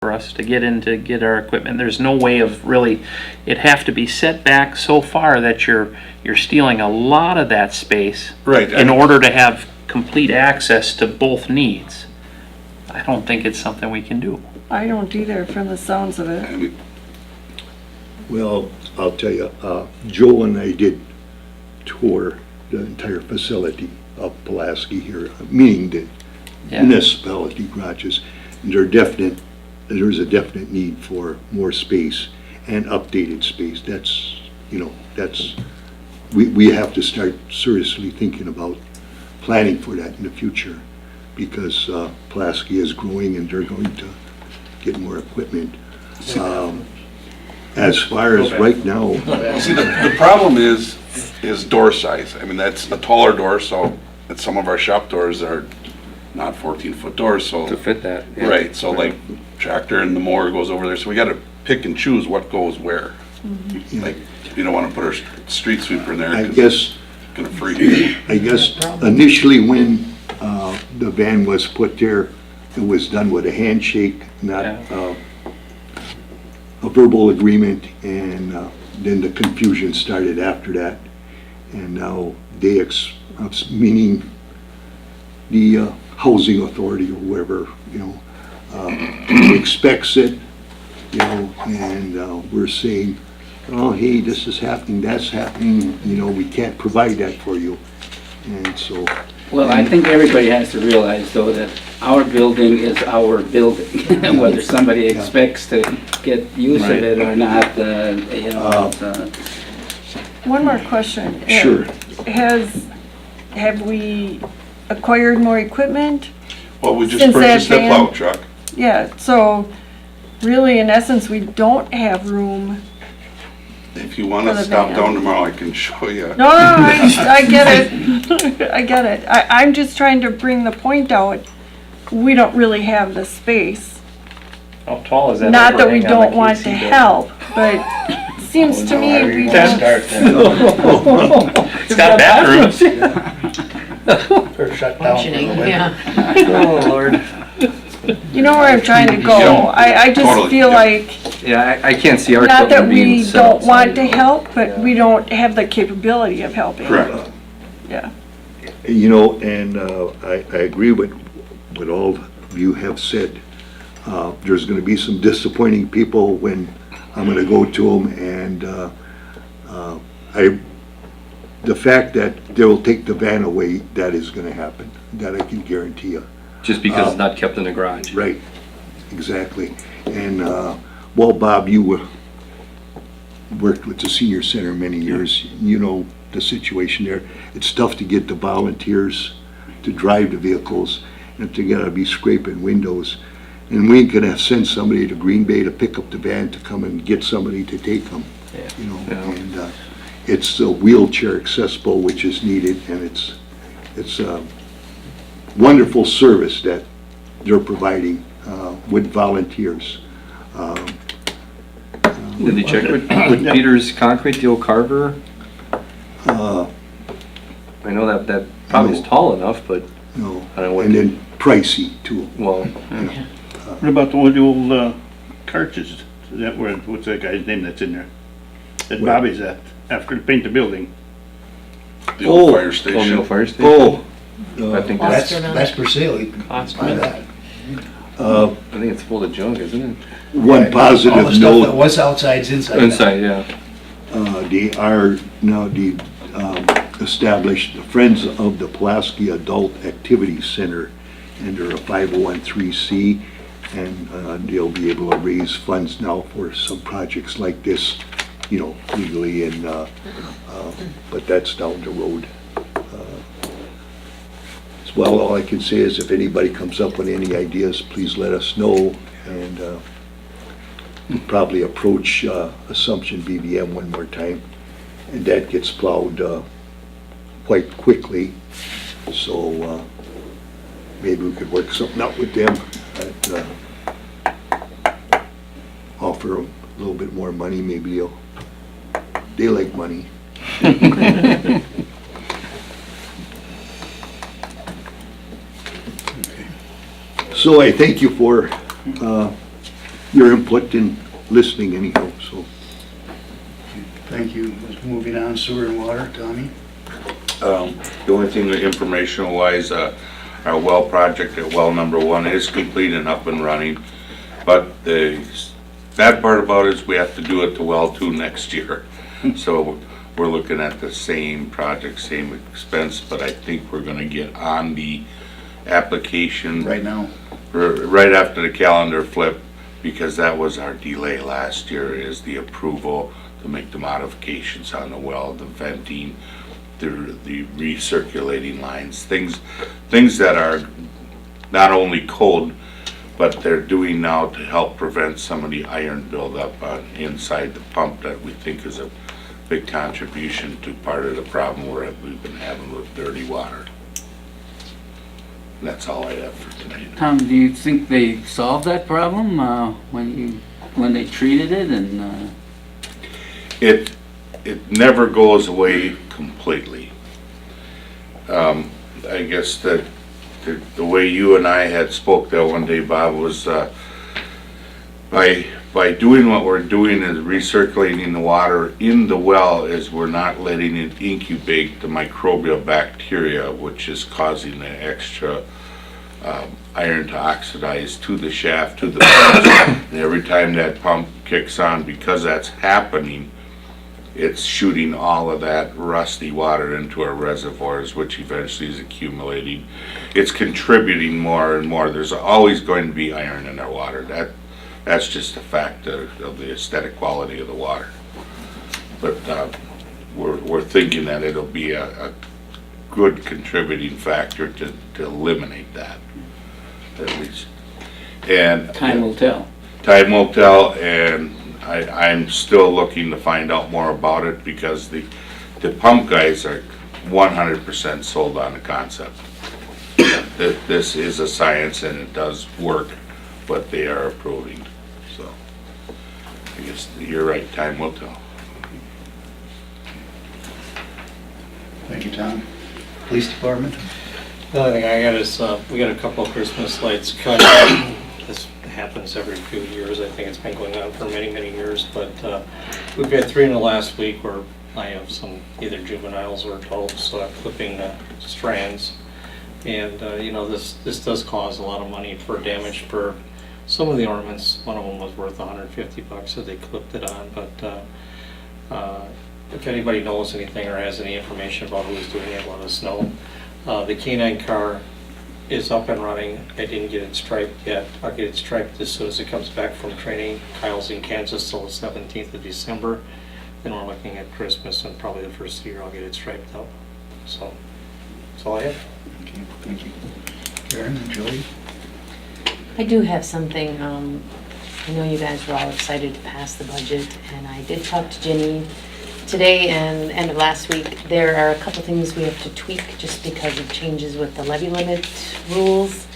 for us to get our equipment. There's no way of really, it'd have to be set back so far that you're stealing a lot of that space. Right. In order to have complete access to both needs. I don't think it's something we can do. I don't either from the sounds of it. Well, I'll tell you, Joe and I did tour the entire facility of Pulaski here, meaning the municipality garages. And there's a definite need for more space and updated space. We have to start seriously thinking about planning for that in the future, because Pulaski is growing and they're going to get more equipment. As far as right now, See, the problem is door size. I mean, that's a taller door, so that some of our shop doors are not 14-foot doors, so. To fit that. Yeah. Right, so like tractor and the mower goes over there, so we gotta pick and choose what goes where. Like, you don't wanna put our street sweeper in there. I 'cause guess, it's gonna freeze. I guess initially when the van was put there, it was done with a handshake, not a verbal agreement, and then the confusion started after that. And now meaning the housing authority or whoever, expects it, and we're saying, oh, hey, this is happening, that's happening, we can't provide that for you. And so, Well, I think everybody has to realize, though, that our building is our building. And whether somebody expects to get use of it or not, One more question. Sure. Have we acquired more equipment? Well, we just Since that purchased that van- plow truck. Yeah, so really, in essence, we don't have room. If you wanna For the stop van. down tomorrow, I can show you. No, I get it. I get it. I'm just trying to bring the point out. We don't really have the space. How tall is that? Not that we overhang on the don't want KC to building? help, but seems to me we don't. It's got bathrooms. Or shut down for a little bit. Oh, Lord. You know where I'm trying to go. Yeah, I just totally, feel yeah. like, Yeah, I can't see our not that equipment being we set don't want outside. to help, but we don't have the capability of helping. Correct. Yeah. and I agree with what all of you have said. There's gonna be some disappointing people when I'm gonna go to them, and the fact that they'll take the van away, that is gonna happen, that I can guarantee you. Just because it's not kept in the garage. Right, exactly. And, well, Bob, you worked with the senior center many years, you know the situation there. It's tough to get the volunteers to drive the vehicles, and if they gotta be scraping windows. And we ain't gonna send somebody to Green Bay to pick up the van to come and get somebody to take them, Yeah. and it's wheelchair accessible, which is needed, and it's a wonderful service that they're providing with volunteers. Did they check with Peter's concrete, the old Carver? I know that probably is tall enough, but No, I don't know what. and then pricey too. Well, What about the old cartridge? Is that what's that guy's name that's in there? That Where? Bobby's at, after they paint the building. The old Oh. fire Colonial station. Fire Station? Oh, I think that's, That's for sale, you can buy Ostman. that. I think it's full of junk, isn't it? one All the positive stuff that note, was outside's inside. Inside, yeah. they are now established the Friends of the Pulaski Adult Activity Center, and they're a 501(c), and they'll be able to raise funds now for some projects like this, legally, and but that's down the road. Well, all I can say is if anybody comes up with any ideas, please let us know, and probably approach Assumption BVM one more time, and that gets plowed quite quickly, so maybe we could work something out with them, offer them a little bit more money, maybe they like money. So I thank you for your input and listening anyhow, so. Thank you. Moving on, sewer and water, Tommy? The only thing that informational wise, our well project at well number 1 is complete and up and running. But the bad part about it is we have to do it to well 2 next year. So we're looking at the same project, same expense, but I think we're gonna get on the application Right now. right after the calendar flip, because that was our delay last year, is the approval to make the modifications on the well, the venting, the recirculating lines, things that are not only cold, but they're doing now to help prevent some of the iron buildup inside the pump that we think is a big contribution to part of the problem we've been having with dirty water. And that's all I have for tonight. Tom, do you think they solved that problem when they treated it and? It never goes away completely. I guess that the way you and I had spoke that one day, Bob, was by doing what we're doing is recirculating the water in the well, is we're not letting it incubate the microbial bacteria, which is causing the extra iron to oxidize to the shaft, to the pump. And every time that pump kicks on, because that's happening, it's shooting all of that rusty water into our reservoirs, which eventually is accumulating. It's contributing more and more. There's always going to be iron in our water. That's just a fact of the aesthetic quality of the water. But we're thinking that it'll be a good contributing factor to eliminate that, at least. And Time will tell. Time will tell, and I'm still looking to find out more about it, because the pump guys are 100% sold on the concept. This is a science and it does work, what they are approving. So I guess you're right, time will tell. Thank you, Tom. Police Department? The only thing I got is, we got a couple of Christmas lights cut. This happens every few years. I think it's been going on for many, many years, but we've had 3 in the last week where I have some either juveniles or adults clipping strands. And, this does cause a lot of money for damage for some of the ornaments. One of them was worth $150 that they clipped it on, but if anybody knows anything or has any information about who's doing it, let us know. The K9 car is up and running. I didn't get it striped yet. I'll get it striped as soon as it comes back from training. Kyle's in Kansas till the 17th of December. Then we're looking at Christmas and probably the first of the year I'll get it striped up. So that's all I have. Okay, thank you. Karen and Jody? I do have something. I know you guys were all excited to pass the budget, and I did talk to Jenny today and end of last week. There are a couple things we have to tweak just because of changes with the levy limit rules.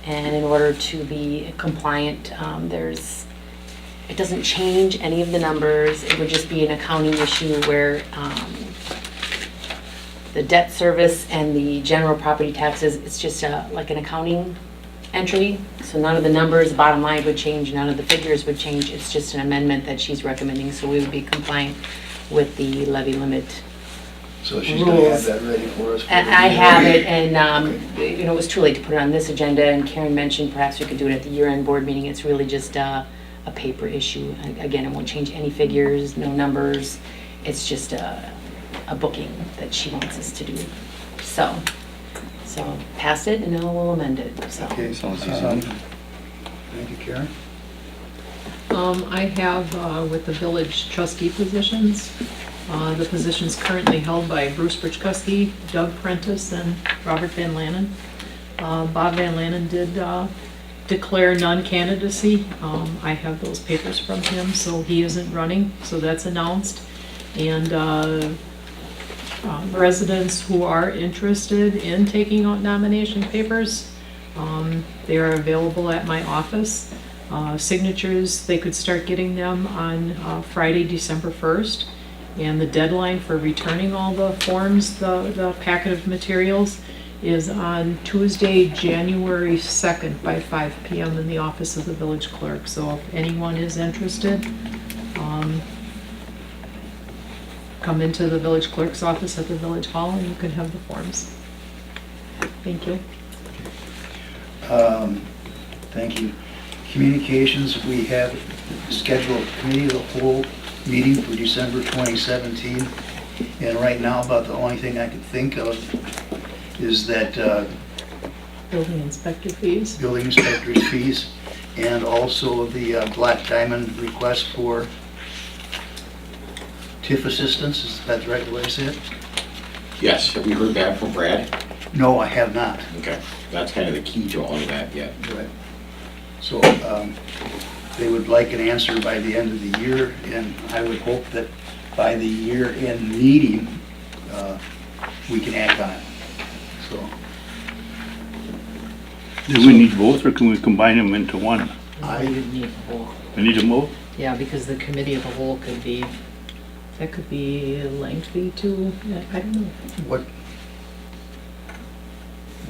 And in order to be compliant, it doesn't change any of the numbers. It would just be an accounting issue where the debt service and the general property taxes, it's just like an accounting entry. So none of the numbers, bottom line would change, none of the figures would change. It's just an amendment that she's recommending, so we would be compliant with the levy limit. So she's gonna have that ready for us? And I have it, and it was too late to put it on this agenda, and Karen mentioned perhaps we could do it at the year-end board meeting. It's really just a paper issue. Again, it won't change any figures, no numbers. It's just a booking that she wants us to do. So pass it, and now we'll amend it, so. Okay, Sounds easy. Thank you, Karen. I have with the village trustee positions, the positions currently held by Bruce Britchkuski, Doug Prentice, and Robert Van Lannen. Bob Van Lannen did declare non-candidacy. I have those papers from him, so he isn't running, so that's announced. And residents who are interested in taking out nomination papers, they are available at my office. Signatures, they could start getting them on Friday, December 1st. And the deadline for returning all the forms, the packet of materials, is on Tuesday, January 2nd by 5 PM in the office of the village clerk. So if anyone is interested, come into the village clerk's office at the village hall and you can have the forms. Thank you. Thank you. Communications, we have scheduled committee of the whole meeting for December 2017. And right now, about the only thing I could think of is that Building inspector fees. building inspector's fees and also the Black Diamond request for TIF assistance. Is that the right way to say it? Yes, have we heard back from Brad? No, I have not. Okay, that's kind of the key to all of that, yeah. Right. So they would like an answer by the end of the year, and I would hope that by the year-end meeting, we can act on it. So, Do we need both, or can we combine them into one? I- We would need the whole. We need them both? Yeah, because the committee of the whole could be, that could be lengthy too. I don't know. what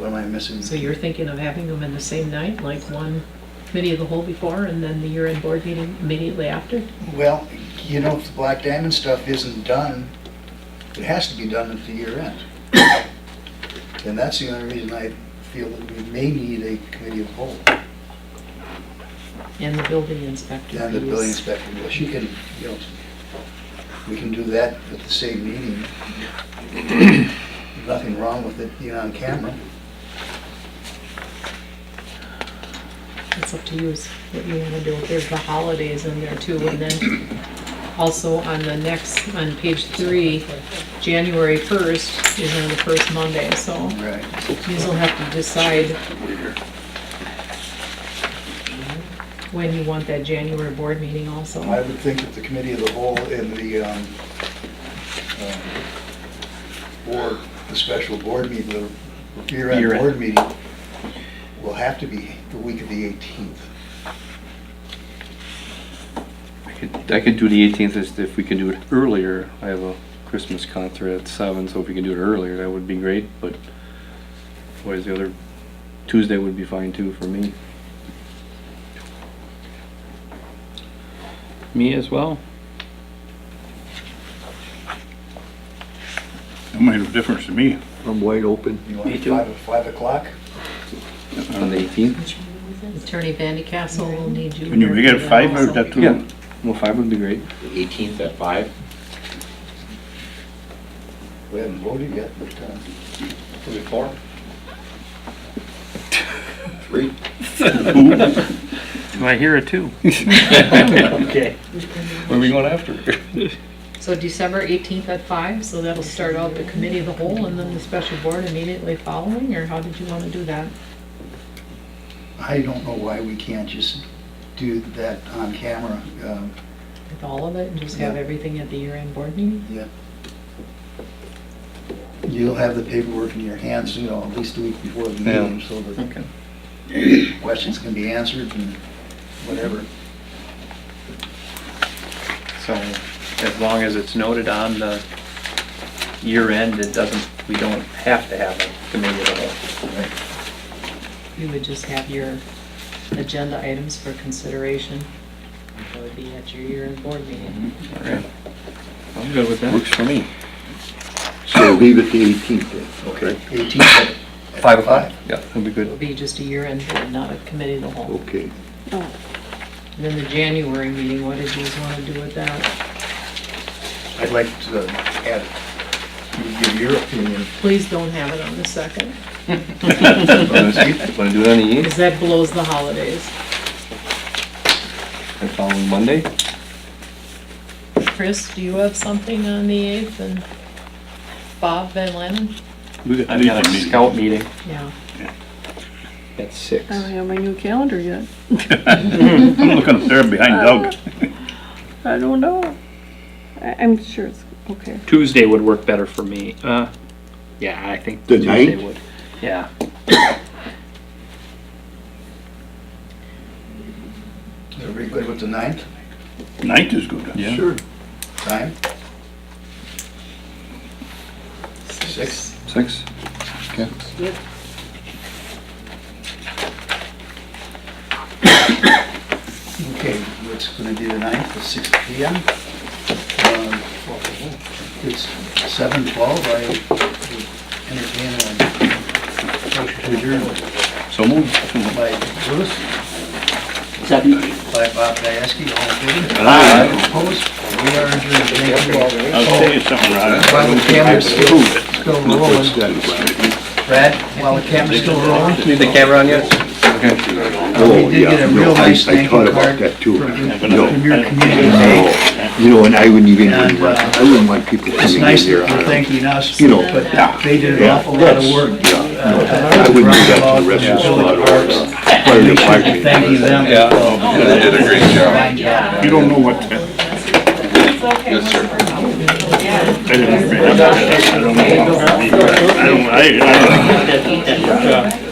am I missing? So you're thinking of having them in the same night, like one committee of the whole before and then the year-end board meeting immediately after? Well, you know, if the Black Diamond stuff isn't done, it has to be done at the year-end. And that's the only reason I feel that we may need a committee of the whole. And the building inspector And the building fees. inspector, well, she can, you know, we can do that at the same meeting. There's nothing wrong with it being on camera. It's up to you, is what you want to do. There's the holidays in there too, and then also on the next, on page 3, January 1st is on the first Monday, so Right. you'll have to decide when you want that January board meeting also. I would think that the committee of the whole and or the special board meeting, the year-end Year-end. board meeting will have to be the week of the 18th. I could do the 18th if we can do it earlier. I have a Christmas concert at 7, so if we can do it earlier, that would be great, but otherwise the other Tuesday would be fine too for me. Me as well. It might have a difference to me. I'm wide open. You want Me too. 5 o'clock? On the 18th? Attorney Vandy Castle will need you. Can you make it at 5 or is also. that too? Yeah, well, 5 would be great. The 18th at 5? We haven't voted yet, but Was it 4? 3? Do I hear it too? Okay. Where are we going after? So December 18th at 5, so that'll start out the committee of the whole and then the special board immediately following, or how did you want to do that? I don't know why we can't just do that on camera. With all of it and just have Yeah. everything at the year-end board meeting? Yeah. You'll have the paperwork in your hands, you know, at least a week before the Yeah. meeting, so that Okay. questions can be answered and whatever. So as long as it's noted on the year end, it doesn't, we don't have to have a committee of the whole. You would just have your agenda items for consideration. That would be at your year-end board meeting. Okay. I'm good with that. Works for me. So leave it the 18th then. Okay. 18th at 5 o'clock? Yeah, that'd be It good. would be just a year-end board, not a committee of the whole. Okay. And then the January meeting, what did you want to do with that? I'd like to add, you give your opinion. Please don't have it on the 2nd, Want to do it on the 8th, because that blows the holidays. the following Monday? Chris, do you have something on the 8th, and Bob Van Lannen? We got I've got a meeting. scout meeting Yeah. at 6. I don't have my new calendar yet. I'm looking up there behind Doug. I don't know. I'm sure it's okay. Tuesday would work better for me. Yeah, I think The Tuesday 9th? would. Yeah. Is everybody good with the 9th 9th is good. Yeah. Sure. time? 6? 6? Okay. Okay, it's gonna be the 9th at 6 PM. It's 7:12, I would entertain a motion to adjourn So moved. by Bruce, Second. by Bob Diaski, all in favor? Aye. Opposed? We are adjourned, thank you all. I'll tell you something, Ron. While the camera's still rolling, What's that? Brad, while the camera's still rolling, Need the camera on yet? we did get a real nice I thank thought you about card that too. from No. your community day. You know, and I wouldn't even, And, I wouldn't want people It's coming in nice here. that they're thanking us, You know, but they did an awful lot of work. I wouldn't do that to the rest of the squad or fire department. Thanking them. Yeah. They did a great job. Fine job. You don't know what that. Yes, sir. I didn't. I don't know. I don't.